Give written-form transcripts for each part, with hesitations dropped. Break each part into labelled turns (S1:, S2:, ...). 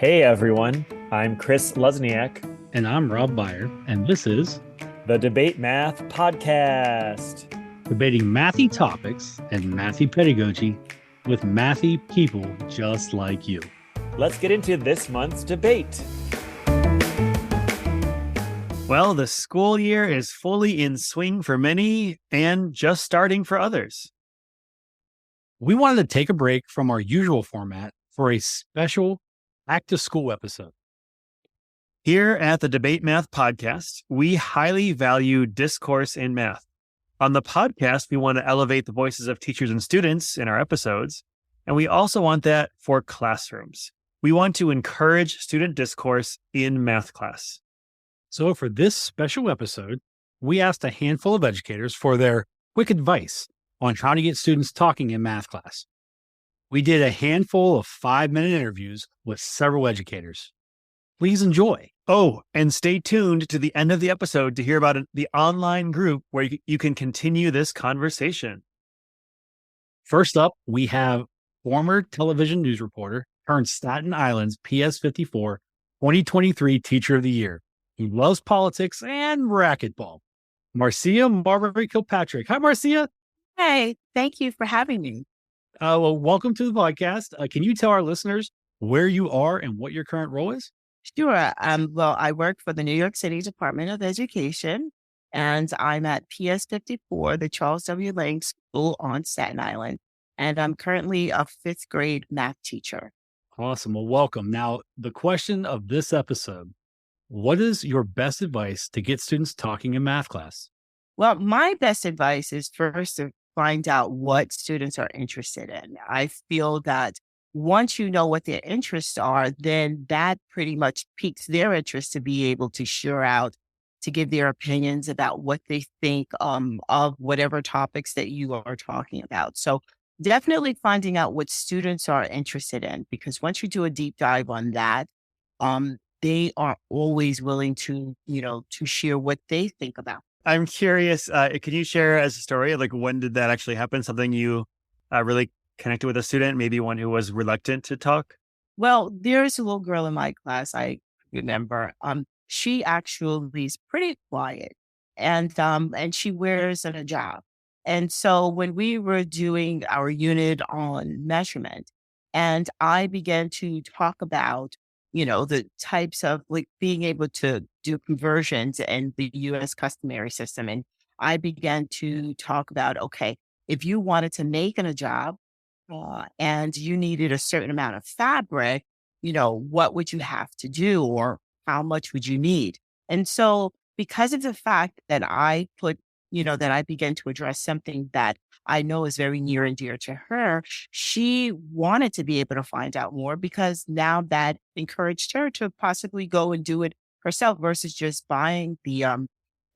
S1: Hey everyone, I'm Chris Lesniak,
S2: And I'm Rob Byer, and this is
S1: the Debate Math Podcast.
S2: Debating Mathy topics and Mathy pedagogy with mathy people just like you.
S1: Let's get into this month's debate. Well, the school year is fully in swing for many and just starting for others.
S2: We wanted to take a break from our usual format for a special back to school episode.
S1: Here at the Debate Math Podcast, we highly value discourse in math. On the podcast, we want to elevate the voices of teachers and students in our episodes, and we also want that for classrooms. We want to encourage student discourse in math class.
S2: So for this special episode, we asked a handful of educators for their quick advice on how to get students talking in math class. We did a handful of 5-minute interviews with several educators. Please enjoy.
S1: Oh, and stay tuned to the end of the episode to hear about the online group where you can continue this conversation.
S2: First up, we have former television news reporter turned Staten Island's PS54 2023 Teacher of the Year, who loves politics and racquetball, Marcia Marbury Kilpatrick. Hi, Marcia.
S3: Hey, thank you for having me.
S2: Well, welcome to the podcast. Can you tell our listeners where you are and what your current role is?
S3: Sure. Well, I work for the New York City Department of Education, and I'm at PS54, the Charles W. Lang School on Staten Island. And I'm currently a 5th grade math teacher.
S2: Awesome. Well, welcome. Now, the question of this episode, what is your best advice to get students talking in math class?
S3: Well, my best advice is first to find out what students are interested in. I feel that once you know what their interests are, then that pretty much piques their interest to be able to share out, to give their opinions about what they think of whatever topics that you are talking about. So definitely finding out what students are interested in, because once you do a deep dive on that, they are always willing to share what they think about.
S1: I'm curious, can you share as a story, like when did that actually happen? Something you really connected with a student, maybe one who was reluctant to talk?
S3: Well, there's a little girl in my class, I remember. She actually is pretty quiet and she wears a hijab. And so when we were doing our unit on measurement, and I began to talk about, the types of like being able to do conversions in the US customary system. And I began to talk about, okay, if you wanted to make an hijab, and you needed a certain amount of fabric, what would you have to do or how much would you need? And so because of the fact that that I began to address something that I know is very near and dear to her, she wanted to be able to find out more because now that encouraged her to possibly go and do it herself versus just buying the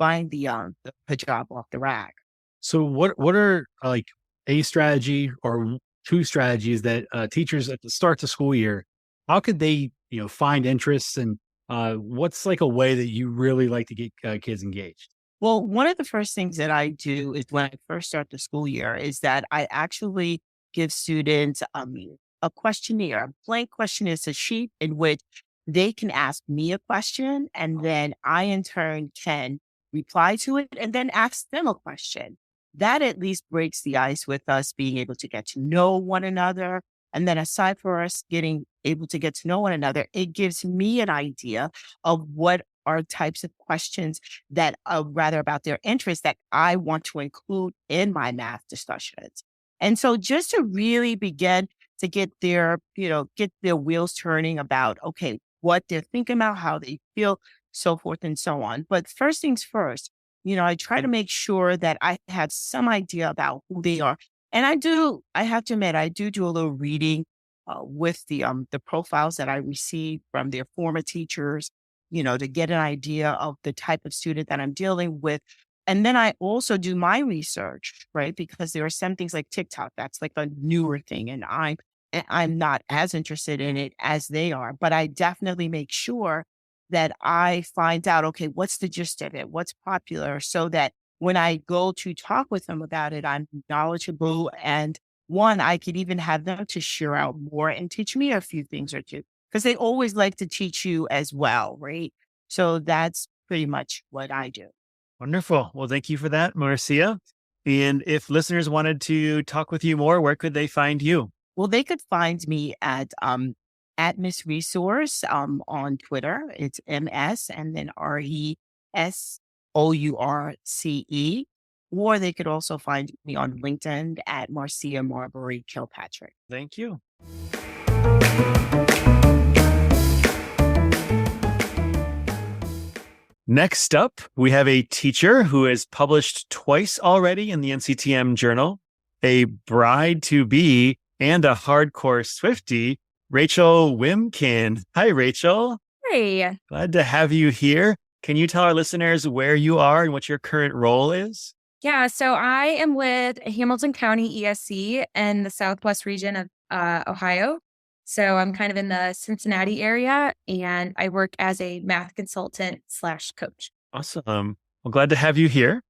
S3: hijab off the rack.
S2: So what are like a strategy or two strategies that teachers at the start of the school year, how could they, find interests and what's like a way that you really like to get kids engaged?
S3: Well, one of the first things that I do is when I first start the school year is that I actually give students a questionnaire, a blank questionnaire. It's a sheet in which they can ask me a question and then I in turn can reply to it and then ask them a question. That at least breaks the ice with us being able to get to know one another. And then aside for us getting able to get to know one another, it gives me an idea of what are types of questions that rather about their interests that I want to include in my math discussions. And so just to really begin to get get their wheels turning about, okay, what they're thinking about, how they feel, so forth and so on. But first things first, I try to make sure that I have some idea about who they are. And I have to admit, I do a little reading with the profiles that I receive from their former teachers, to get an idea of the type of student that I'm dealing with. And then I also do my research, right? Because there are some things like TikTok, that's like a newer thing. And I'm not as interested in it as they are, but I definitely make sure that I find out, okay, what's the gist of it? What's popular? So that when I go to talk with them about it, I'm knowledgeable. And one, I could even have them to share out more and teach me a few things or two. because they always like to teach you as well, right? So that's pretty much what I do.
S1: Wonderful. Well, thank you for that, Marcia. And if listeners wanted to talk with you more, where could they find you?
S3: Well, they could find me at Miss Resource on Twitter. It's MS and then RESOURCE. Or they could also find me on LinkedIn at Marcia Marbury Kilpatrick.
S1: Thank you. Next up, we have a teacher who has published twice already in the NCTM Journal, a bride-to-be, and a hardcore Swiftie, Rachel Wimkin. Hi, Rachel.
S4: Hey.
S1: Glad to have you here. Can you tell our listeners where you are and what your current role is?
S4: Yeah, so I am with Hamilton County ESC in the Southwest region of Ohio. So I'm kind of in the Cincinnati area, and I work as a math consultant / coach.
S1: Awesome. Well, glad to have you here.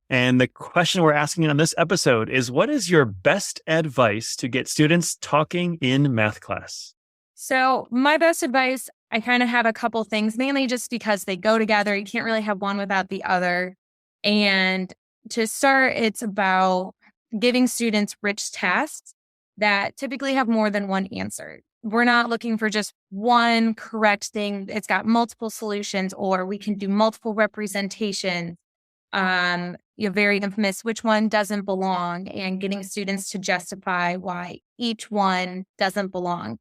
S1: And the question we're asking on this episode is, what is your best advice to get students talking in math class?
S4: So my best advice, I kind of have a couple things, mainly just because they go together. You can't really have one without the other. And to start, it's about giving students rich tasks that typically have more than one answer. We're not looking for just one correct thing. It's got multiple solutions, or we can do multiple representations. You're very infamous, which one doesn't belong, and getting students to justify why each one doesn't belong.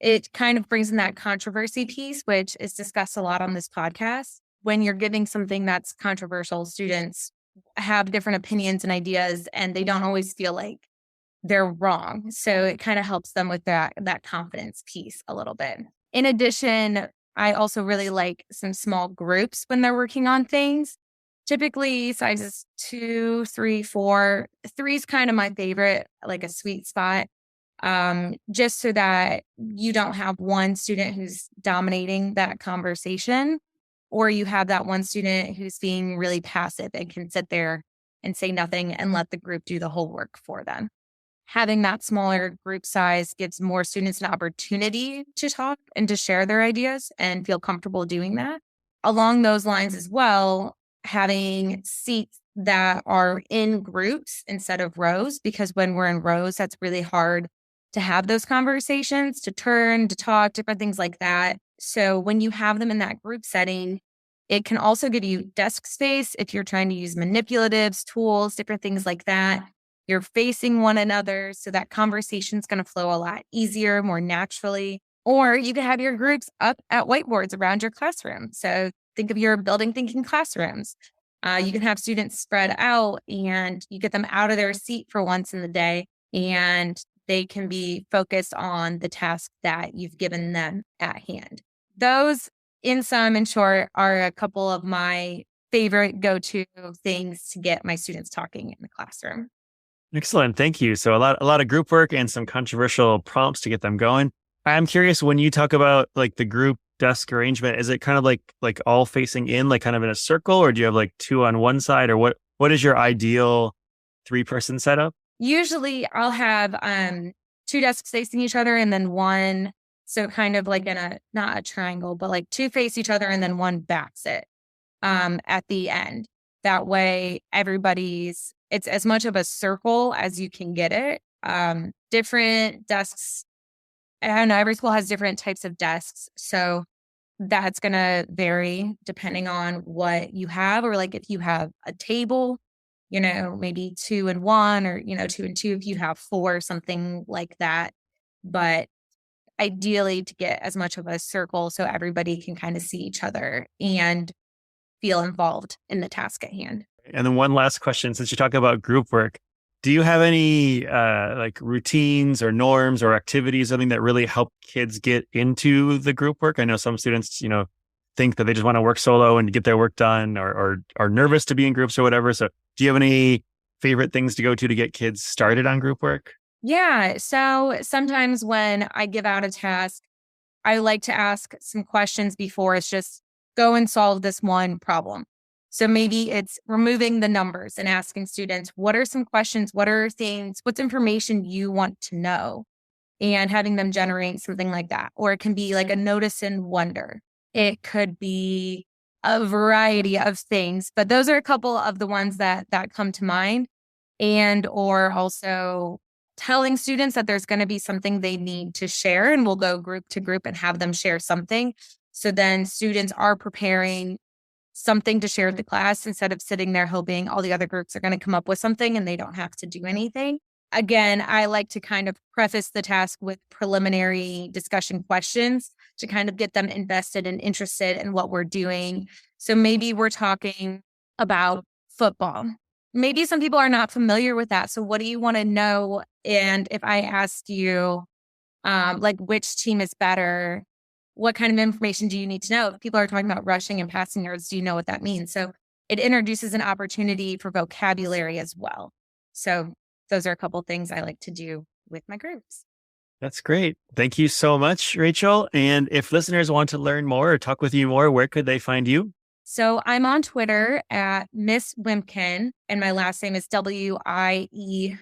S4: It kind of brings in that controversy piece, which is discussed a lot on this podcast. When you're giving something that's controversial, students have different opinions and ideas, and they don't always feel like they're wrong. So it kind of helps them with that confidence piece a little bit. In addition, I also really like some small groups when they're working on things. Typically sizes 2, 3, 4. 3 is kind of my favorite, like a sweet spot. Just so that you don't have one student who's dominating that conversation, or you have that one student who's being really passive and can sit there and say nothing and let the group do the whole work for them. Having that smaller group size gives more students an opportunity to talk and to share their ideas and feel comfortable doing that. Along those lines as well, having seats that are in groups instead of rows, because when we're in rows, that's really hard to have those conversations, to turn, to talk, different things like that. So when you have them in that group setting, it can also give you desk space if you're trying to use manipulatives, tools, different things like that. You're facing one another, so that conversation is going to flow a lot easier, more naturally. Or you can have your groups up at whiteboards around your classroom. So think of your building thinking classrooms. You can have students spread out, and you get them out of their seat for once in the day, and they can be focused on the task that you've given them at hand. Those, in sum and short, are a couple of my favorite go-to things to get my students talking in the classroom.
S1: Excellent. Thank you. So a lot of group work and some controversial prompts to get them going. I'm curious, when you talk about like the group desk arrangement, is it kind of like all facing in, like kind of in a circle, or do you have like 2 on one side, or what is your ideal 3-person setup?
S4: Usually I'll have 2 desks facing each other and then one, so kind of like in a, not a triangle, but like 2 face each other and then one backs it at the end. That way it's as much of a circle as you can get it. Different desks, I don't know, every school has different types of desks. So that's going to vary depending on what you have, or like if you have a table, maybe 2 and 1, or, 2 and 2 if you have 4, something like that. But ideally to get as much of a circle so everybody can kind of see each other and feel involved in the task at hand.
S1: And then one last question, since you talk about group work, do you have any like routines or norms or activities, something that really help kids get into the group work? I know some students, think that they just want to work solo and get their work done, or are nervous to be in groups or whatever. So do you have any favorite things to go to get kids started on group work?
S4: Yeah. So sometimes when I give out a task, I like to ask some questions before. It's just go and solve this one problem. So maybe it's removing the numbers and asking students, what are some questions? What are things? What's information you want to know? and having them generate something like that. Or it can be like a notice and wonder. It could be a variety of things, but those are a couple of the ones that come to mind. And or also telling students that there's going to be something they need to share, and we'll go group to group and have them share something. So then students are preparing something to share with the class instead of sitting there hoping all the other groups are going to come up with something and they don't have to do anything. Again, I like to kind of preface the task with preliminary discussion questions to kind of get them invested and interested in what we're doing. So maybe we're talking about football. Maybe some people are not familiar with that. So what do you want to know? And if I asked you, like, which team is better, what kind of information do you need to know? If people are talking about rushing and passing yards, do you know what that means? So it introduces an opportunity for vocabulary as well. So those are a couple of things I like to do with my groups.
S1: That's great. Thank you so much, Rachel. And if listeners want to learn more or talk with you more, where could they find you?
S4: So I'm on Twitter at Miss Wimpken, and my last name is Wiemken.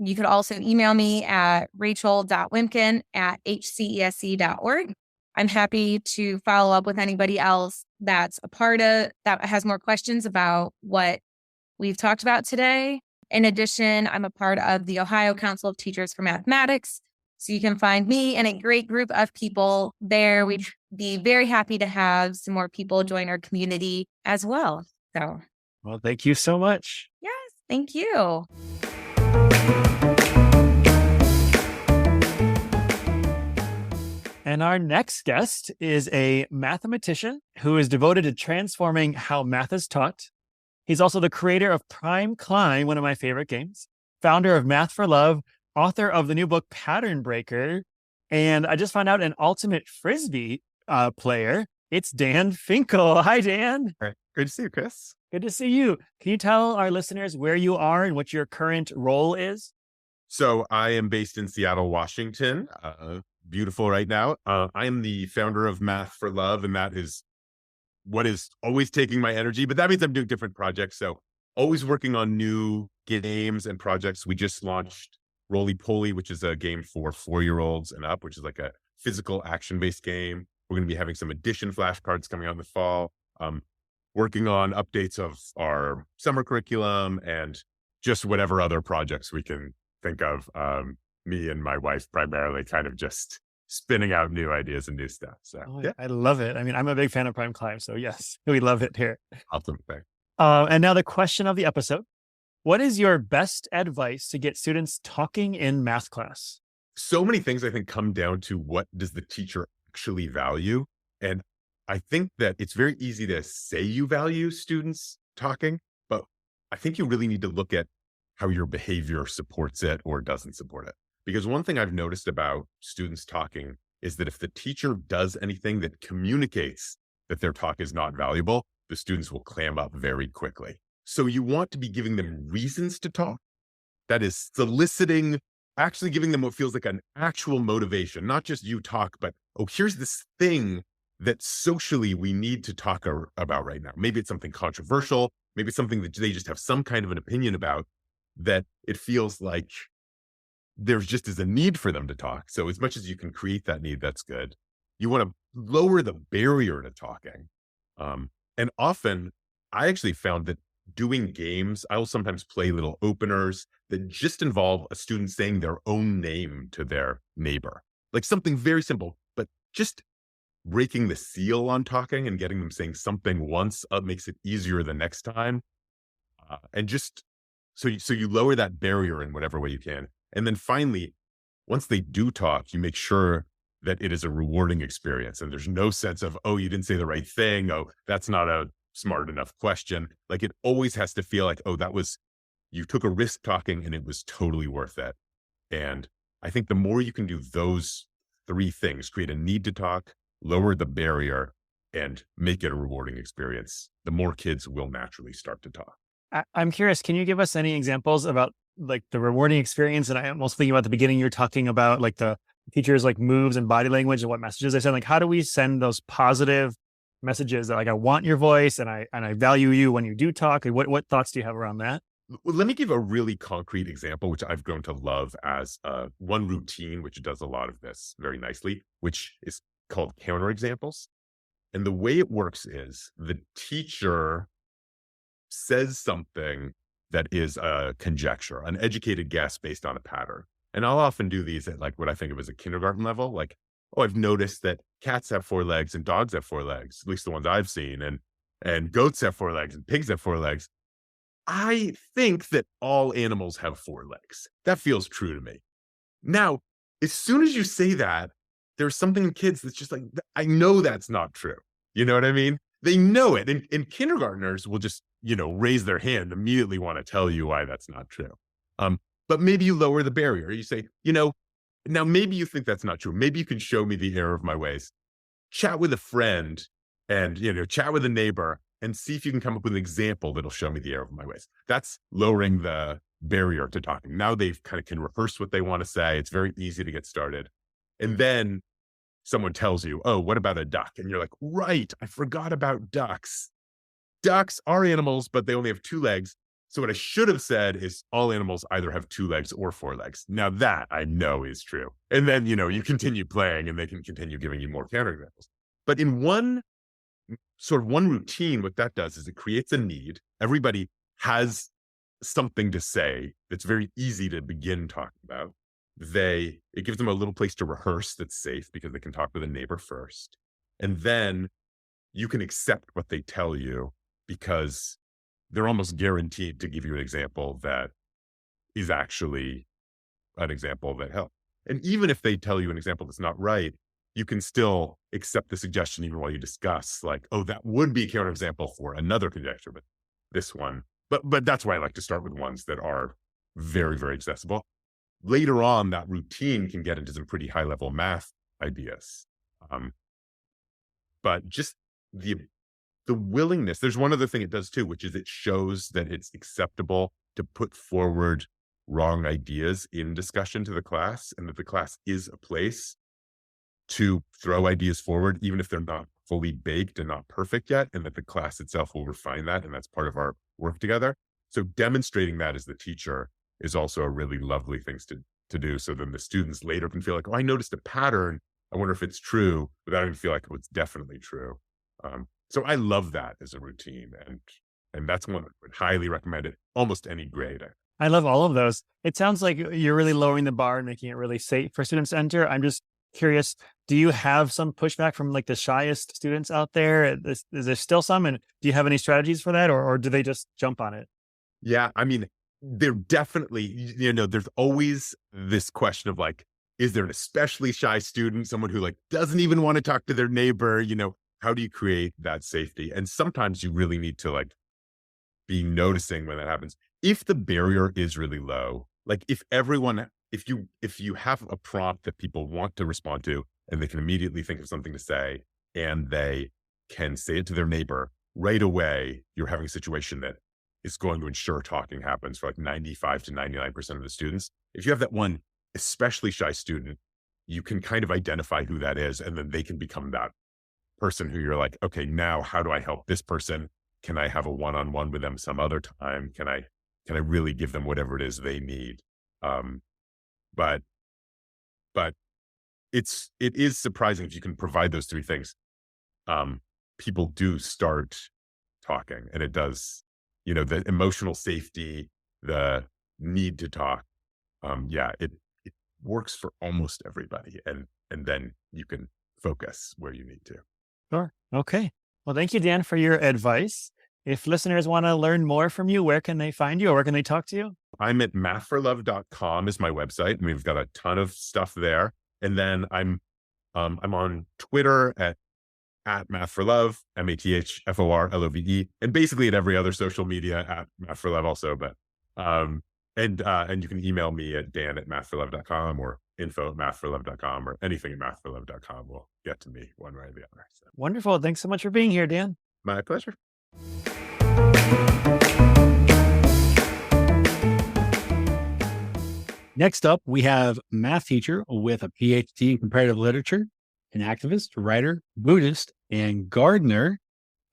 S4: You could also email me at rachel.wimpken@hcese.org. I'm happy to follow up with anybody else that's a part of that has more questions about what we've talked about today. In addition, I'm a part of the Ohio Council of Teachers for Mathematics. So you can find me and a great group of people there. We'd be very happy to have some more people join our community as well. So,
S1: well, thank you so much.
S4: Yes, thank you.
S1: And our next guest is a mathematician who is devoted to transforming how math is taught. He's also the creator of Prime Climb, one of my favorite games, founder of Math for Love, author of the new book Pattern Breaker, and I just found out an ultimate Frisbee player. It's Dan Finkel. Hi, Dan.
S5: All right. Good to see you, Chris.
S1: Good to see you. Can you tell our listeners where you are and what your current role is?
S5: So I am based in Seattle, Washington. Beautiful right now. I am the founder of Math for Love, and that is what is always taking my energy, but that means I'm doing different projects. So always working on new games and projects. We just launched Roly Poly, which is a game for 4-year-olds and up, which is like a physical action-based game. We're going to be having some edition flashcards coming out in the fall. Working on updates of our summer curriculum and just whatever other projects we can think of. Me and my wife primarily kind of just spinning out new ideas and new stuff. So yeah.
S1: I love it. I mean, I'm a big fan of Prime Climb, so yes, we love it here.
S5: Awesome thing.
S1: And now the question of the episode. What is your best advice to get students talking in math class?
S5: So many things I think come down to what does the teacher actually value? And I think that it's very easy to say you value students talking, but I think you really need to look at how your behavior supports it or doesn't support it. Because one thing I've noticed about students talking is that if the teacher does anything that communicates that their talk is not valuable, the students will clam up very quickly. So you want to be giving them reasons to talk. That is soliciting, actually giving them what feels like an actual motivation, not just you talk, but, oh, here's this thing that socially we need to talk about right now. Maybe it's something controversial. Maybe it's something that they just have some kind of an opinion about that it feels like there's just is a need for them to talk. So as much as you can create that need, that's good. You want to lower the barrier to talking. And often I actually found that doing games, I will sometimes play little openers that just involve a student saying their own name to their neighbor, like something very simple, but just breaking the seal on talking and getting them saying something once makes it easier the next time. And just so you lower that barrier in whatever way you can. And then finally, once they do talk, you make sure that it is a rewarding experience. And there's no sense of, oh, you didn't say the right thing. Oh, that's not a smart enough question. Like it always has to feel like, oh, you took a risk talking and it was totally worth it. And I think the more you can do those 3 things, create a need to talk, lower the barrier, and make it a rewarding experience, the more kids will naturally start to talk.
S1: I'm curious, can you give us any examples about like the rewarding experience? And I'm also thinking about the beginning, you're talking about like the teachers like moves and body language and what messages they send. Like, how do we send those positive messages that like, I want your voice and I value you when you do talk? What thoughts do you have around that?
S5: let me give a really concrete example, which I've grown to love as one routine, which does a lot of this very nicely, which is called counterexamples. And the way it works is the teacher says something that is a conjecture, an educated guess based on a pattern. And I'll often do these at like what I think of as a kindergarten level. Like, oh, I've noticed that cats have 4 legs and dogs have 4 legs, at least the ones I've seen. And goats have 4 legs and pigs have 4 legs. I think that all animals have 4 legs. That feels true to me. Now, as soon as you say that, there's something in kids that's just like, I know that's not true. You know what I mean? They know it. And kindergartners will just, raise their hand, immediately want to tell you why that's not true. But maybe you lower the barrier. You say, now maybe you think that's not true. Maybe you can show me the error of my ways. Chat with a friend and, chat with a neighbor and see if you can come up with an example that'll show me the error of my ways. That's lowering the barrier to talking. Now they kind of can rehearse what they want to say. It's very easy to get started. And then someone tells you, oh, what about a duck? And you're like, right, I forgot about ducks. Ducks are animals, but they only have 2 legs. So what I should have said is all animals either have 2 legs or 4 legs. Now that I know is true. And then, you continue playing and they can continue giving you more counterexamples. But in one routine, what that does is it creates a need. Everybody has something to say that's very easy to begin talking about. It gives them a little place to rehearse that's safe because they can talk with a neighbor first. And then you can accept what they tell you because they're almost guaranteed to give you an example that is actually an example that helps. And even if they tell you an example that's not right, you can still accept the suggestion even while you discuss, like, oh, that would be a counterexample for another conjecture, but this one. But that's why I like to start with ones that are very, very accessible. Later on, that routine can get into some pretty high-level math ideas. But just the willingness, there's one other thing it does too, which is it shows that it's acceptable to put forward wrong ideas in discussion to the class, and that the class is a place to throw ideas forward, even if they're not fully baked and not perfect yet, and that the class itself will refine that. And that's part of our work together. So demonstrating that as the teacher is also a really lovely thing to do. So then the students later can feel like, oh, I noticed a pattern. I wonder if it's true, without even feel like, oh, it's definitely true. So I love that as a routine. And that's one I would highly recommend at almost any grade.
S1: I love all of those. It sounds like you're really lowering the bar and making it really safe for students to enter. I'm just curious, do you have some pushback from like the shyest students out there? Is there still some? And do you have any strategies for that, or do they just jump on it?
S5: Yeah, I mean, they're definitely, there's always this question of like, is there an especially shy student, someone who like doesn't even want to talk to their neighbor? How do you create that safety? And sometimes you really need to like be noticing when that happens. If the barrier is really low, like if you have a prompt that people want to respond to and they can immediately think of something to say and they can say it to their neighbor right away, you're having a situation that is going to ensure talking happens for like 95 to 99% of the students. If you have that one especially shy student, you can kind of identify who that is, and then they can become that person who you're like, okay, now how do I help this person? Can I have a one-on-one with them some other time? Can I really give them whatever it is they need? But it is surprising if you can provide those 3 things. People do start talking, and it does, the emotional safety, the need to talk. It works for almost everybody. And then you can focus where you need to.
S1: Sure. Okay. Well, thank you, Dan, for your advice. If listeners want to learn more from you, where can they find you, or where can they talk to you?
S5: I'm at mathforlove.com is my website, and we've got a ton of stuff there. And then I'm on Twitter at mathforlove, MATHFORLOVE, and basically at every other social media at mathforlove also. But and you can email me at dan@mathforlove.com or info@mathforlove.com, or anything at mathforlove.com will get to me one way or the other. So.
S1: Wonderful. Thanks so much for being here, Dan.
S5: My pleasure.
S2: Next up, we have a math teacher with a PhD in comparative literature, an activist, writer, Buddhist, and gardener,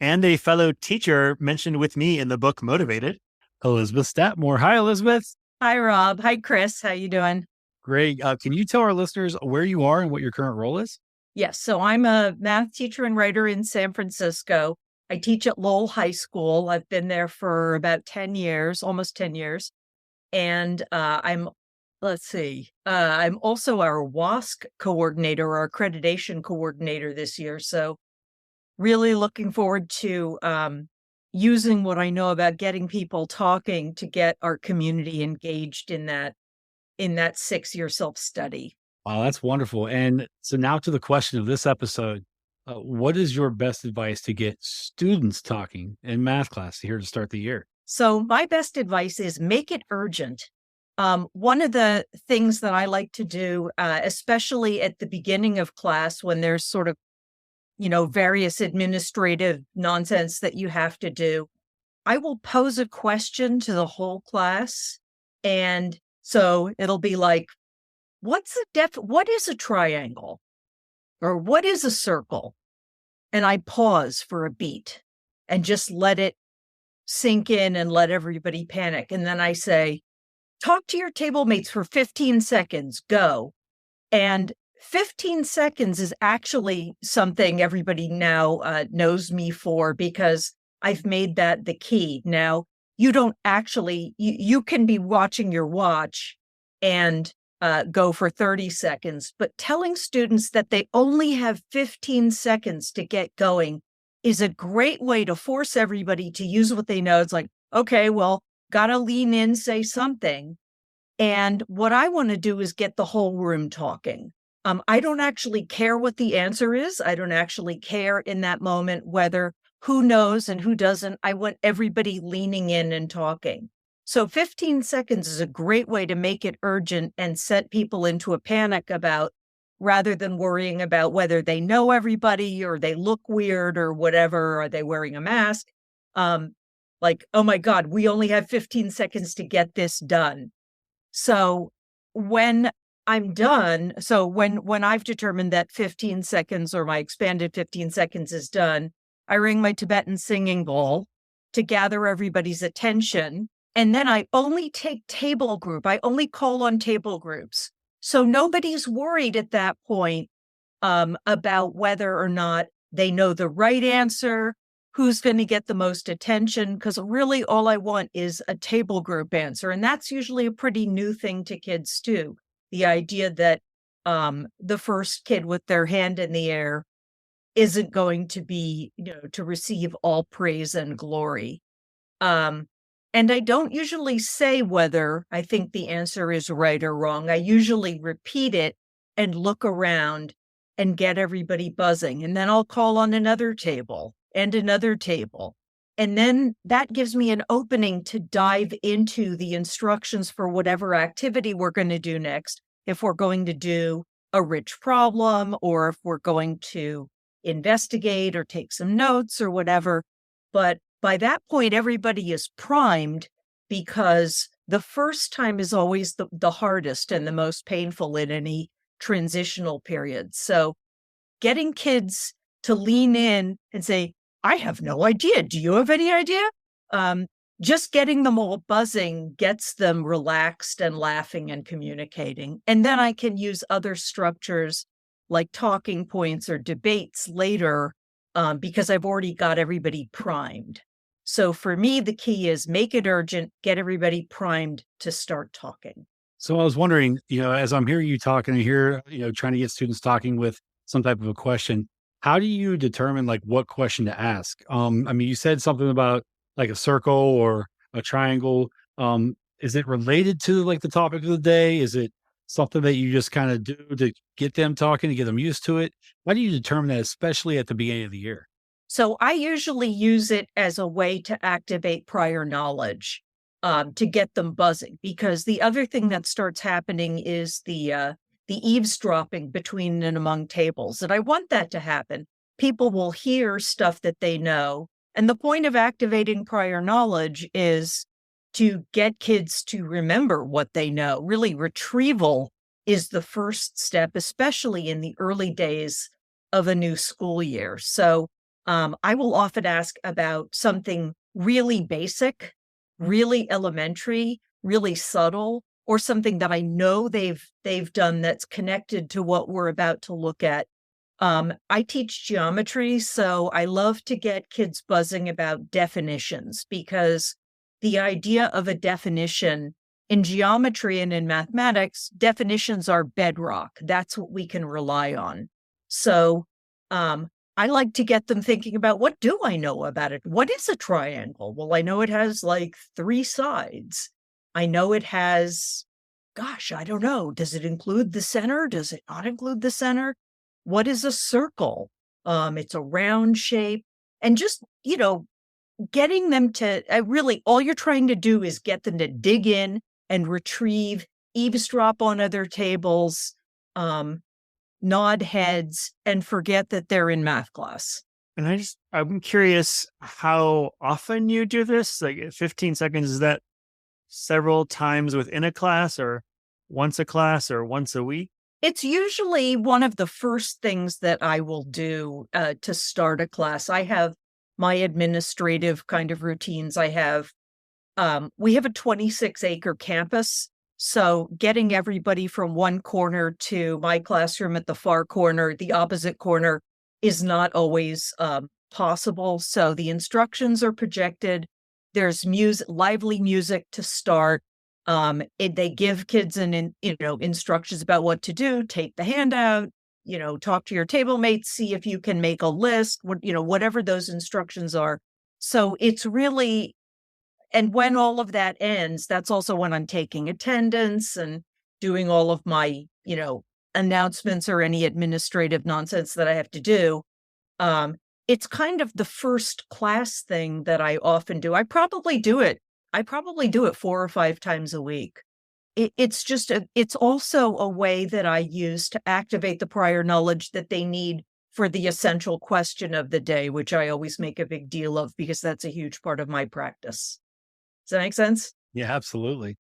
S1: and a fellow teacher mentioned with me in the book Motivated.
S2: Elizabeth Statmore. Hi, Elizabeth.
S6: Hi, Rob. Hi, Chris. How you doing?
S2: Great. Can you tell our listeners where you are and what your current role is?
S6: Yes. So I'm a math teacher and writer in San Francisco. I teach at Lowell High School. I've been there for about 10 years, almost 10 years. And I'm also our WASC coordinator, our accreditation coordinator this year. So really looking forward to using what I know about getting people talking to get our community engaged in that 6-year self-study.
S2: Wow, that's wonderful. And so now to the question of this episode. What is your best advice to get students talking in math class here to start the year?
S6: So my best advice is make it urgent. One of the things that I like to do, especially at the beginning of class when there's sort of, various administrative nonsense that you have to do, I will pose a question to the whole class. And so it'll be like, what is a triangle? Or what is a circle? And I pause for a beat and just let it sink in and let everybody panic. And then I say, talk to your table mates for 15 seconds, go. And 15 seconds is actually something everybody now knows me for, because I've made that the key. Now, you don't actually, you can be watching your watch and go for 30 seconds, but telling students that they only have 15 seconds to get going is a great way to force everybody to use what they know. It's like, okay, well, gotta lean in, say something. And what I want to do is get the whole room talking. I don't actually care what the answer is. I don't actually care in that moment whether who knows and who doesn't. I want everybody leaning in and talking. So 15 seconds is a great way to make it urgent and set people into a panic about, rather than worrying about whether they know everybody or they look weird or whatever, are they wearing a mask? Like, oh my God, we only have 15 seconds to get this done. So when I'm done, so when I've determined that 15 seconds or my expanded 15 seconds is done, I ring my Tibetan singing bowl to gather everybody's attention. And then I only take table group. I only call on table groups. So nobody's worried at that point about whether or not they know the right answer, who's going to get the most attention, because really all I want is a table group answer. And that's usually a pretty new thing to kids too. The idea that the first kid with their hand in the air isn't going to be, to receive all praise and glory. And I don't usually say whether I think the answer is right or wrong. I usually repeat it and look around and get everybody buzzing. And then I'll call on another table and another table. And then that gives me an opening to dive into the instructions for whatever activity we're going to do next. If we're going to do a rich problem, or if we're going to investigate or take some notes or whatever. But by that point, everybody is primed, because the first time is always the hardest and the most painful in any transitional period. So getting kids to lean in and say, I have no idea. Do you have any idea? Just getting them all buzzing gets them relaxed and laughing and communicating. And then I can use other structures like talking points or debates later, because I've already got everybody primed. So for me, the key is make it urgent, get everybody primed to start talking.
S2: So I was wondering, as I'm hearing you talk and I hear, trying to get students talking with some type of a question, how do you determine like what question to ask? You said something about like a circle or a triangle. Is it related to like the topic of the day? Is it something that you just kind of do to get them talking, to get them used to it? How do you determine that, especially at the beginning of the year?
S6: So I usually use it as a way to activate prior knowledge, to get them buzzing, because the other thing that starts happening is the eavesdropping between and among tables. And I want that to happen. People will hear stuff that they know. And the point of activating prior knowledge is to get kids to remember what they know. Really, retrieval is the first step, especially in the early days of a new school year. So I will often ask about something really basic, really elementary, really subtle, or something that I know they've done that's connected to what we're about to look at. I teach geometry, so I love to get kids buzzing about definitions, because the idea of a definition in geometry and in mathematics, definitions are bedrock. That's what we can rely on. So I like to get them thinking about, what do I know about it? What is a triangle? Well, I know it has like 3 sides. I know it has, gosh, I don't know. Does it include the center? Does it not include the center? What is a circle? It's a round shape. And just, getting them to really, all you're trying to do is get them to dig in and retrieve, eavesdrop on other tables, nod heads, and forget that they're in math class.
S1: And I'm curious how often you do this. Like 15 seconds, is that several times within a class, or once a class, or once a week?
S6: It's usually one of the first things that I will do to start a class. I have my administrative kind of routines. We have a 26-acre campus. So getting everybody from one corner to my classroom at the far corner, the opposite corner, is not always possible. So the instructions are projected. There's lively music to start. They give kids instructions about what to do. Take the handout, talk to your table mates, see if you can make a list, whatever those instructions are. So it's really, and when all of that ends, that's also when I'm taking attendance and doing all of my, announcements or any administrative nonsense that I have to do. It's kind of the first class thing that I often do. I probably do it 4 or 5 times a week. It's also a way that I use to activate the prior knowledge that they need for the essential question of the day, which I always make a big deal of, because that's a huge part of my practice. Does that make sense?
S2: Yeah, absolutely.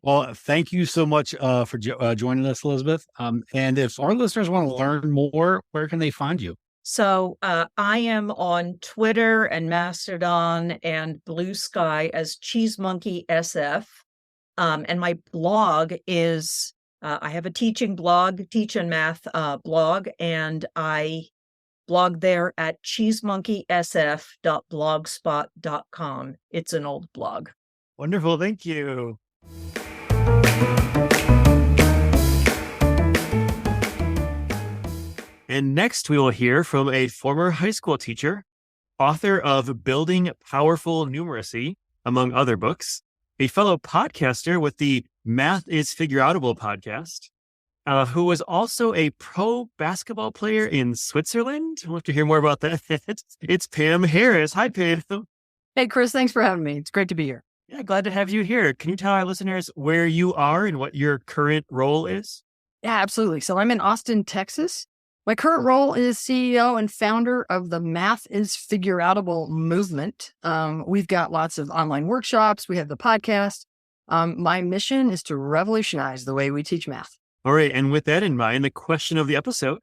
S2: Well, thank you so much for joining us, Elizabeth. And if our listeners want to learn more, where can they find you?
S6: So I am on Twitter and Mastodon and Blue Sky as Cheese Monkey SF. And my blog is, I have a teaching blog, Teach and Math blog, and I blog there at cheesemonkeysf.blogspot.com. It's an old blog.
S1: Wonderful. Thank you. And next, we will hear from a former high school teacher, author of Building Powerful Numeracy, among other books, a fellow podcaster with the Math is Figureoutable podcast, who was also a pro basketball player in Switzerland. We'll have to hear more about that. It's Pam Harris. Hi, Pam.
S7: Hey, Chris, thanks for having me. It's great to be here.
S1: Yeah, glad to have you here. Can you tell our listeners where you are and what your current role is?
S7: Yeah, absolutely. So I'm in Austin, Texas. My current role is CEO and founder of the Math is Figureoutable movement. We've got lots of online workshops. We have the podcast. My mission is to revolutionize the way we teach math.
S1: All right. And with that in mind, the question of the episode,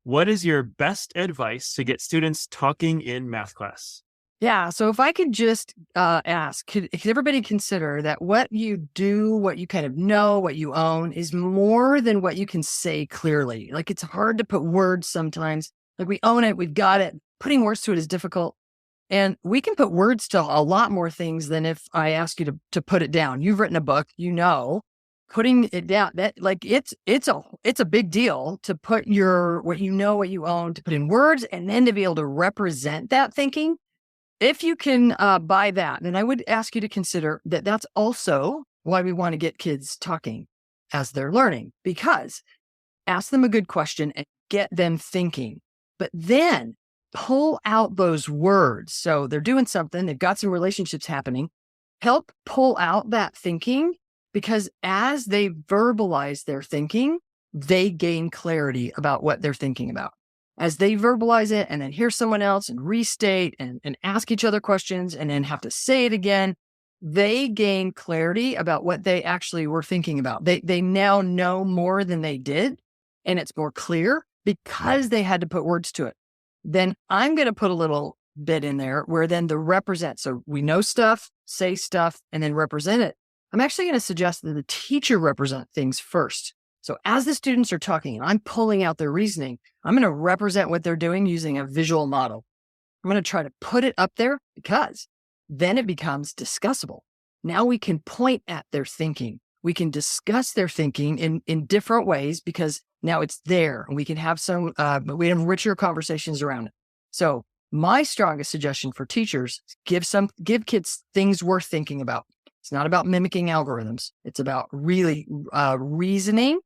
S1: what is your best advice to get students talking in math class?
S7: Yeah. So if I could just ask, could everybody consider that what you do, what you kind of know, what you own is more than what you can say clearly. Like, it's hard to put words sometimes. Like, we own it, we've got it. Putting words to it is difficult. And we can put words to a lot more things than if I ask you to put it down. You've written a book, putting it down, that like it's a big deal to put what you know, what you own, to put in words, and then to be able to represent that thinking. If you can buy that, then I would ask you to consider that that's also why we want to get kids talking as they're learning, because ask them a good question and get them thinking, but then pull out those words. So they're doing something, they've got some relationships happening, help pull out that thinking, because as they verbalize their thinking, they gain clarity about what they're thinking about. As they verbalize it and then hear someone else and restate and ask each other questions and then have to say it again, they gain clarity about what they actually were thinking about. They now know more than they did, and it's more clear because they had to put words to it. Then I'm going to put a little bit in there where then the represent. So we know stuff. say stuff, and then represent it. I'm actually going to suggest that the teacher represent things first. So as the students are talking and I'm pulling out their reasoning, I'm going to represent what they're doing using a visual model. I'm going to try to put it up there because then it becomes discussable. Now we can point at their thinking. We can discuss their thinking in different ways because now it's there and we can have we have richer conversations around it. So my strongest suggestion for teachers is give kids things worth thinking about. It's not about mimicking algorithms. It's about really reasoning.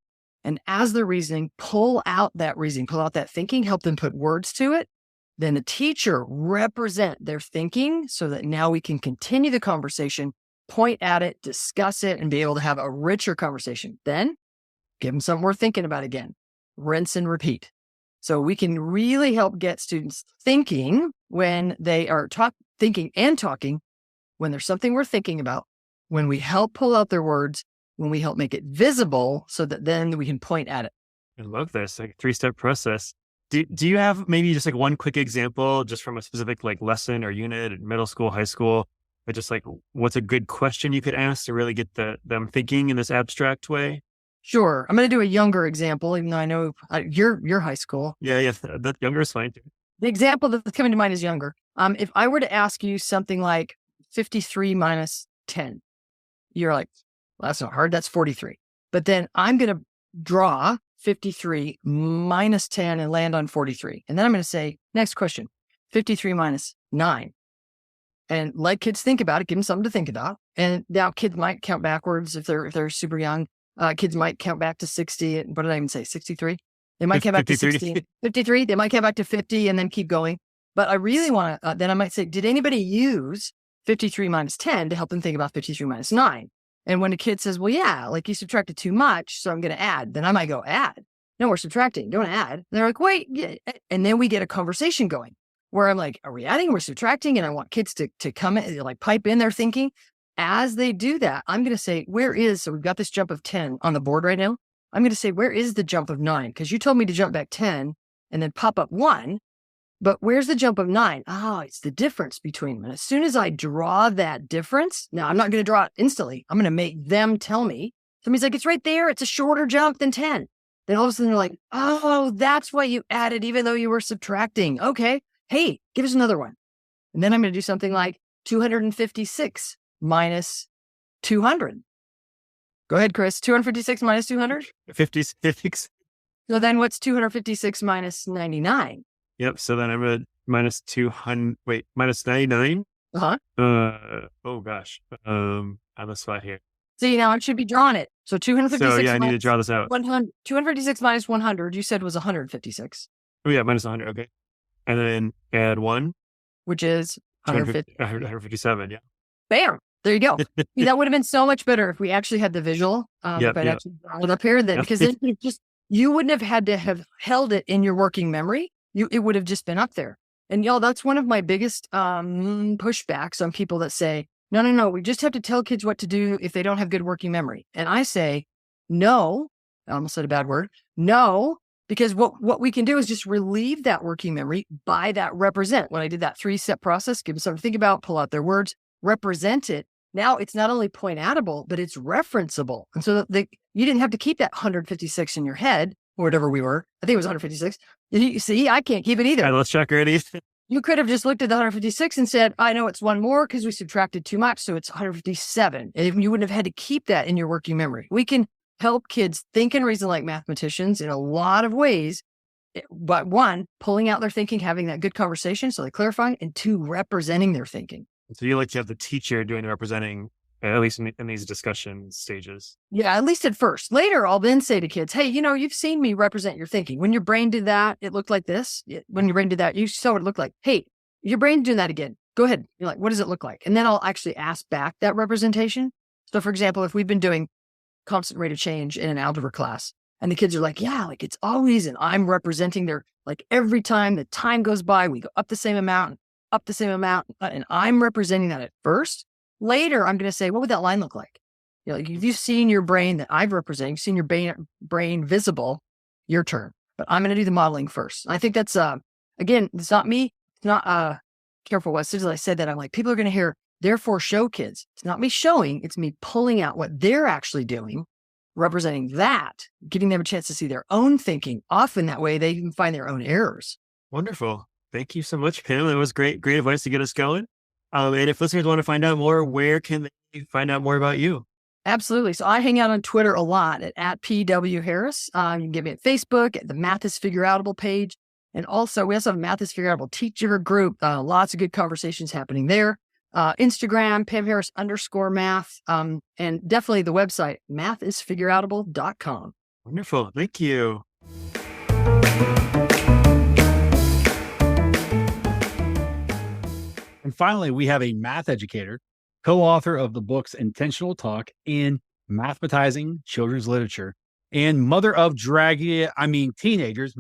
S7: And as they're reasoning, pull out that reasoning, pull out that thinking, help them put words to it. Then the teacher represent their thinking so that now we can continue the conversation, point at it, discuss it, and be able to have a richer conversation. Then give them something worth thinking about again. Rinse and repeat. So we can really help get students thinking when they are thinking and talking, when there's something worth thinking about, when we help pull out their words, when we help make it visible so that then we can point at it.
S1: I love this, like 3-step process. Do you have maybe just like one quick example just from a specific like lesson or unit in middle school, high school, but just like what's a good question you could ask to really get them thinking in this abstract way?
S7: Sure. I'm going to do a younger example, even though I know you're high school.
S1: Yeah, that younger is fine too.
S7: The example that's coming to mind is younger. If I were to ask you something like 53 minus 10, you're like, well, that's not hard. That's 43. But then I'm going to draw 53 minus 10 and land on 43. And then I'm going to say, next question, 53 minus 9. And let kids think about it, give them something to think about. And now kids might count backwards if they're super young. Kids might count back to 60. What did I even say? 63? They might count back to 60. 53. They might count back to 50 and then keep going. But I really want to, then I might say, did anybody use 53 minus 10 to help them think about 53 minus 9? And when a kid says, well, yeah, like you subtracted too much, so I'm going to add, then I might go add. No, we're subtracting. Don't add. And they're like, wait. Yeah. And then we get a conversation going where I'm like, are we adding? We're subtracting. And I want kids to come in, like pipe in their thinking. As they do that, I'm going to say, so we've got this jump of 10 on the board right now. I'm going to say, where is the jump of 9? Because you told me to jump back 10 and then pop up 1. But where's the jump of 9? Oh, it's the difference between them. And as soon as I draw that difference, now I'm not going to draw it instantly. I'm going to make them tell me. Somebody's like, it's right there. It's a shorter jump than 10. Then all of a sudden they're like, oh, that's why you added even though you were subtracting. Okay. Hey, give us another one. And then I'm going to do something like 256 minus 200. Go ahead, Chris. 256 minus 200?
S1: 56.
S7: So then what's 256 minus 99?
S1: Yep. So then I'm at minus 99.
S7: Uh-huh.
S1: Oh gosh. On the spot here.
S7: See, now I should be drawing it. So 256.
S1: So yeah, I need to draw this out.
S7: 256 minus 100, you said was 156.
S1: Oh yeah, minus 100. Okay. And then add 1.
S7: Which is
S1: 157. Yeah.
S7: Bam. There you go. That would have been so much better if we actually had the visual. If I'd actually drawn it up here, then because then you wouldn't have had to have held it in your working memory. It would have just been up there. And y'all, that's one of my biggest pushbacks on people that say, no, we just have to tell kids what to do if they don't have good working memory. And I say, no, I almost said a bad word. No, because what we can do is just relieve that working memory by that represent. When I did that 3-step process, give them something to think about, pull out their words, represent it. Now it's not only point outable, but it's referenceable. And so that you didn't have to keep that 156 in your head or whatever we were. I think it was 156. You see, I can't keep it either.
S1: All right, let's check already.
S7: You could have just looked at the 156 and said, I know it's one more because we subtracted too much. So it's 157. And you wouldn't have had to keep that in your working memory. We can help kids think and reason like mathematicians in a lot of ways. But 1, pulling out their thinking, having that good conversation so they clarify, and 2, representing their thinking.
S1: So you like to have the teacher doing the representing, at least in these discussion stages.
S7: Yeah, at least at first. Later, I'll then say to kids, hey, you've seen me represent your thinking. When your brain did that, it looked like this. When your brain did that, you saw what it looked like. Hey, your brain's doing that again. Go ahead. You're like, what does it look like? And then I'll actually ask back that representation. So for example, if we've been doing constant rate of change in an algebra class and the kids are like, yeah, like it's always, and I'm representing their, like every time the time goes by, we go up the same amount, and I'm representing that at first. Later, I'm going to say, what would that line look like? Like if you've seen your brain that I'm representing, you've seen your brain visible, your turn. But I'm going to do the modeling first. I think that's, again, it's not me. It's not, careful, Wes. As soon as I said that, I'm like, people are going to hear Therefore, show kids. It's not me showing, it's me pulling out what they're actually doing, representing that, giving them a chance to see their own thinking. Often that way they can find their own errors.
S1: Wonderful. Thank you so much, Pam. That was great advice to get us going. And if listeners want to find out more, where can they find out more about you?
S7: Absolutely. So I hang out on Twitter a lot at PW Harris. You can get me at Facebook at the Math is Figureoutable page. And also, we also have a Math is Figureoutable teacher group. Lots of good conversations happening there. Instagram, Pam Harris _math. And definitely the website, mathisfigureoutable.com.
S1: Wonderful. Thank you.
S2: And finally, we have a math educator, co-author of the books Intentional Talk and Mathematizing Children's Literature, and mother of teenagers,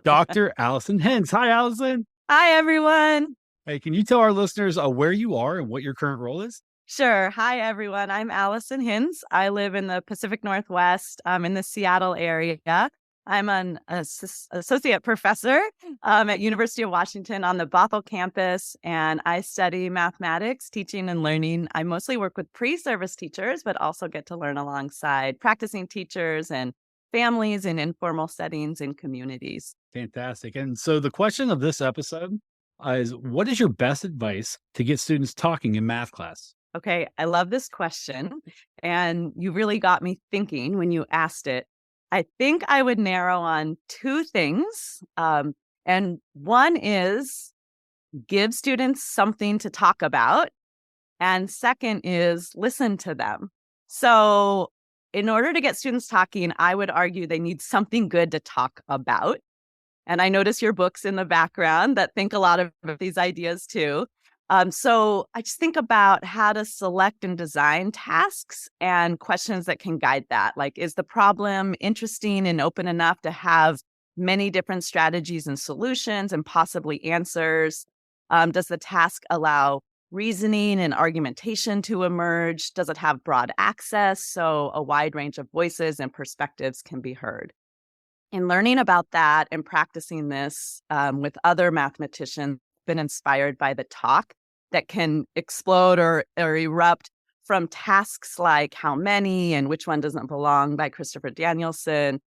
S2: Dr. Allison Hens. Hi, Allison.
S8: Hi, everyone.
S2: Hey, can you tell our listeners where you are and what your current role is?
S8: Sure. Hi, everyone. I'm Allison Hins. I live in the Pacific Northwest, in the Seattle area. I'm an associate professor at University of Washington on the Bothell campus, and I study mathematics, teaching, and learning. I mostly work with pre-service teachers, but also get to learn alongside practicing teachers and families in informal settings and communities.
S2: Fantastic. And so the question of this episode is, what is your best advice to get students talking in math class?
S8: Okay, I love this question, and you really got me thinking when you asked it. I think I would narrow on two things. And one is give students something to talk about. And second is listen to them. So in order to get students talking, I would argue they need something good to talk about. And I notice your books in the background that think a lot of these ideas too. So I just think about how to select and design tasks and questions that can guide that. Like, is the problem interesting and open enough to have many different strategies and solutions and possibly answers? Does the task allow reasoning and argumentation to emerge? Does it have broad access so a wide range of voices and perspectives can be heard? In learning about that and practicing this with other mathematicians, I've been inspired by the talk that can explode or erupt from tasks like How Many and Which One Doesn't Belong by Christopher Danielson.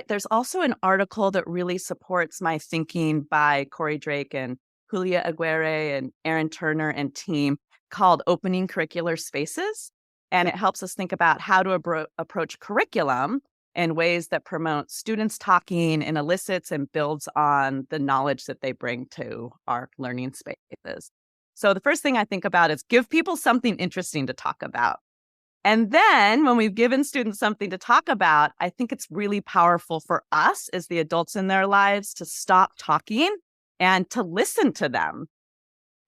S8: There's also an article that really supports my thinking by Corey Drake and Julia Aguirre and Aaron Turner and team called Opening Curricular Spaces. And it helps us think about how to approach curriculum in ways that promote students talking and elicits and builds on the knowledge that they bring to our learning spaces. So the first thing I think about is give people something interesting to talk about. And then when we've given students something to talk about, I think it's really powerful for us as the adults in their lives to stop talking and to listen to them.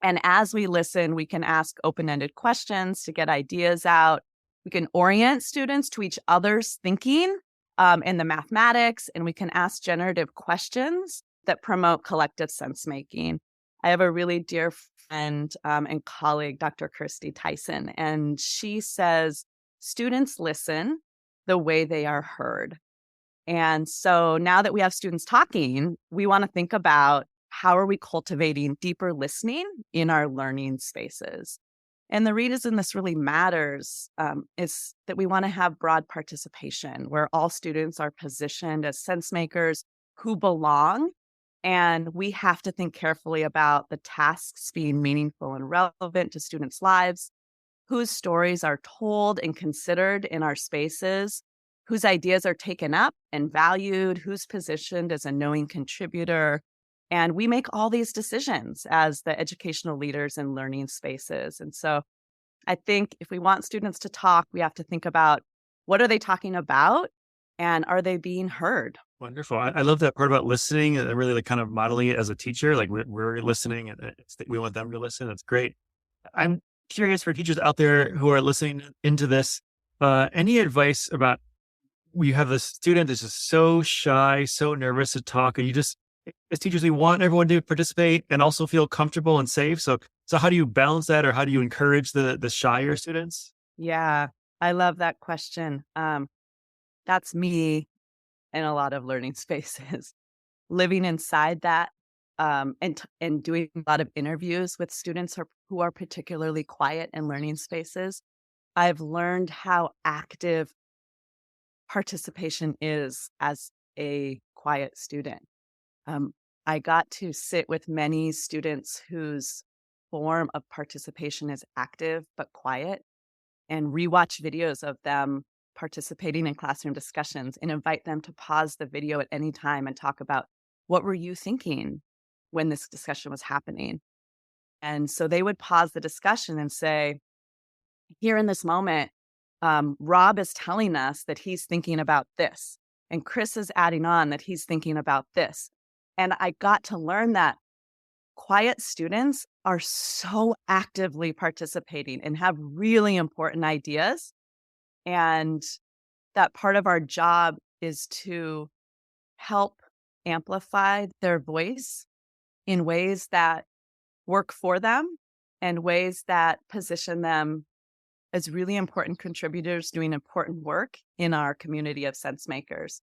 S8: And as we listen, we can ask open-ended questions to get ideas out. We can orient students to each other's thinking in the mathematics, and we can ask generative questions that promote collective sense-making. I have a really dear friend and colleague, Dr. Kirsty Tyson, and she says, students listen the way they are heard. And so now that we have students talking, we want to think about how are we cultivating deeper listening in our learning spaces. And the reason this really matters is that we want to have broad participation where all students are positioned as sense makers who belong. And we have to think carefully about the tasks being meaningful and relevant to students' lives, whose stories are told and considered in our spaces, whose ideas are taken up and valued, who's positioned as a knowing contributor. And we make all these decisions as the educational leaders in learning spaces. And so I think if we want students to talk, we have to think about what are they talking about and are they being heard?
S1: Wonderful. I love that part about listening and really like kind of modeling it as a teacher. Like we're listening and we want them to listen. That's great. I'm curious for teachers out there who are listening into this, any advice about you have this student that's just so shy, so nervous to talk, and you just, as teachers, we want everyone to participate and also feel comfortable and safe. So how do you balance that, or how do you encourage the shyer students?
S8: Yeah, I love that question. That's me in a lot of learning spaces, living inside that and doing a lot of interviews with students who are particularly quiet in learning spaces, I've learned how active participation is as a quiet student. I got to sit with many students whose form of participation is active but quiet, and rewatch videos of them participating in classroom discussions and invite them to pause the video at any time and talk about, what were you thinking when this discussion was happening? And so they would pause the discussion and say, here in this moment, Rob is telling us that he's thinking about this, and Chris is adding on that he's thinking about this. And I got to learn that quiet students are so actively participating and have really important ideas. And that part of our job is to help amplify their voice in ways that work for them and ways that position them as really important contributors doing important work in our community of sense makers.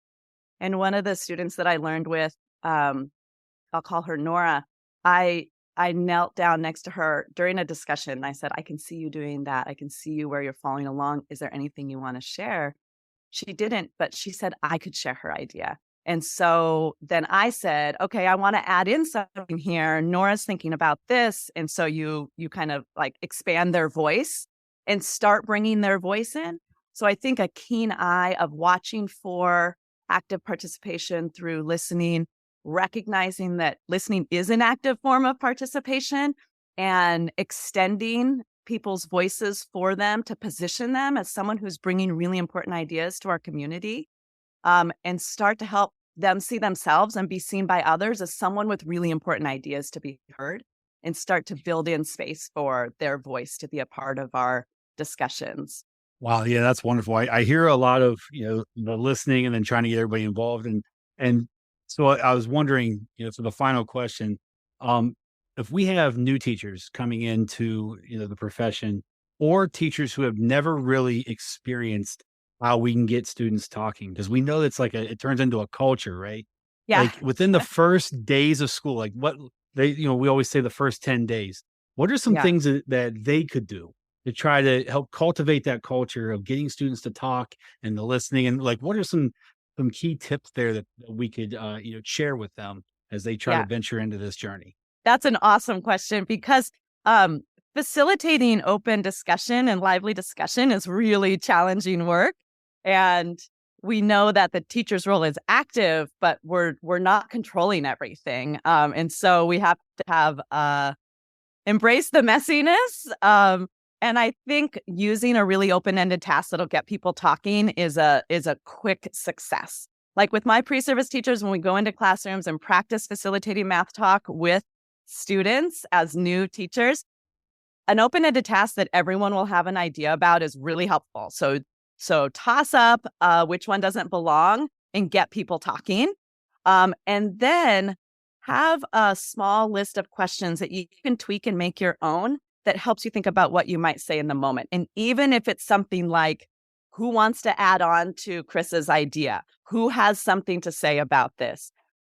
S8: And one of the students that I learned with, I'll call her Nora, I knelt down next to her during a discussion. And I said, I can see you doing that. I can see you where you're following along. Is there anything you want to share? She didn't, but she said I could share her idea. And so then I said, okay, I want to add in something here. Nora's thinking about this. And so you kind of like expand their voice and start bringing their voice in. So I think a keen eye of watching for active participation through listening, recognizing that listening is an active form of participation, and extending people's voices for them to position them as someone who's bringing really important ideas to our community, and start to help them see themselves and be seen by others as someone with really important ideas to be heard, and start to build in space for their voice to be a part of our discussions.
S2: Wow, yeah, that's wonderful. I hear a lot of, the listening and then trying to get everybody involved. And so I was wondering, for the final question, if we have new teachers coming into, the profession, or teachers who have never really experienced how we can get students talking, because we know it's like it turns into a culture, right?
S8: Yeah.
S2: Like within the first days of school, like what we always say the first 10 days, what are some
S8: Yeah.
S2: things that they could do to try to help cultivate that culture of getting students to talk and the listening? And like, what are some key tips there that we could, share with them as they try
S8: Yeah.
S2: to venture into this journey?
S8: That's an awesome question, because facilitating open discussion and lively discussion is really challenging work. And we know that the teacher's role is active, but we're not controlling everything. And so we have to have embrace the messiness. And I think using a really open-ended task that'll get people talking is a quick success. Like with my pre-service teachers, when we go into classrooms and practice facilitating math talk with students as new teachers, an open-ended task that everyone will have an idea about is really helpful. So toss up which one doesn't belong and get people talking. And then have a small list of questions that you can tweak and make your own that helps you think about what you might say in the moment. And even if it's something like, who wants to add on to Chris's idea? Who has something to say about this?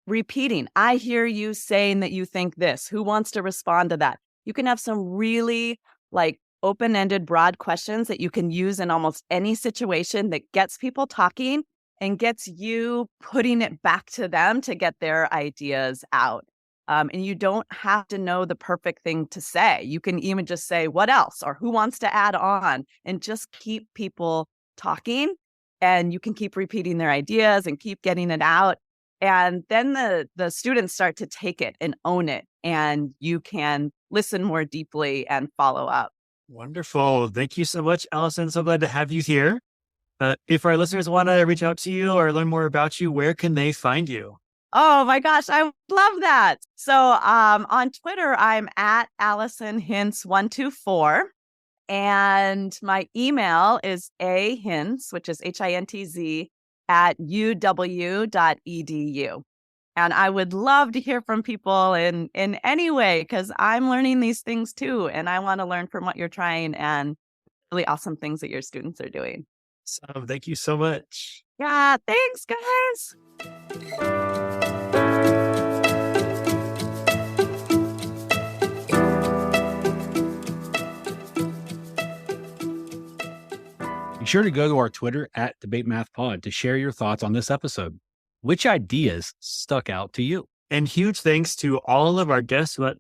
S8: Repeating, I hear you saying that you think this. Who wants to respond to that? You can have some really like open-ended, broad questions that you can use in almost any situation that gets people talking and gets you putting it back to them to get their ideas out. And you don't have to know the perfect thing to say. You can even just say, what else? Or who wants to add on? And just keep people talking. And you can keep repeating their ideas and keep getting it out. And then the students start to take it and own it. And you can listen more deeply and follow up.
S1: Wonderful. Thank you so much, Allison. So glad to have you here. If our listeners want to reach out to you or learn more about you, where can they find you?
S8: Oh my gosh, I love that. So on Twitter, I'm at Allison Hintz 124. And my email is ahintz, which is HINTZ, at uw.edu. And I would love to hear from people in any way, because I'm learning these things too. And I want to learn from what you're trying and really awesome things that your students are doing.
S1: So thank you so much.
S8: Yeah, thanks, guys.
S2: Be sure to go to our Twitter at DebateMathPod to share your thoughts on this episode. Which ideas stuck out to you?
S1: And huge thanks to all of our guests who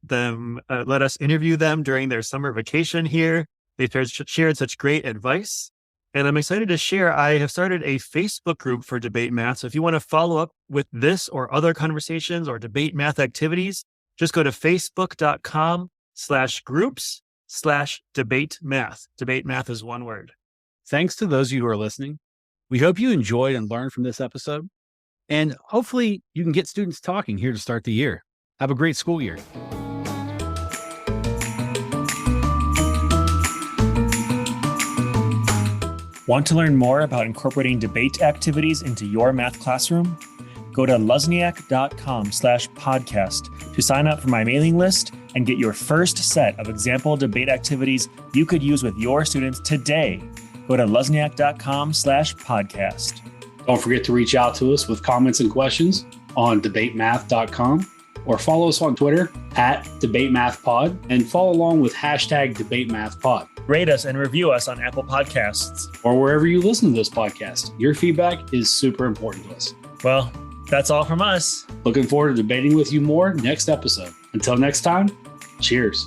S1: let us interview them during their summer vacation here. They shared such great advice. And I'm excited to share, I have started a Facebook group for Debate Math. So if you want to follow up with this or other conversations or Debate Math activities, just go to facebook.com/groups/DebateMath. Debate Math is one word.
S2: Thanks to those of you who are listening. We hope you enjoyed and learned from this episode. And hopefully you can get students talking here to start the year. Have a great school year.
S1: Want to learn more about incorporating debate activities into your math classroom? Go to luzniak.com/podcast to sign up for my mailing list and get your first set of example debate activities you could use with your students today. Go to luzniak.com/podcast.
S2: Don't forget to reach out to us with comments and questions on debatemath.com or follow us on Twitter at DebateMathPod and follow along with #DebateMathPod.
S1: Rate us and review us on Apple Podcasts.
S2: Or wherever you listen to this podcast. Your feedback is super important to us.
S1: Well, that's all from us.
S2: Looking forward to debating with you more next episode. Until next time, cheers.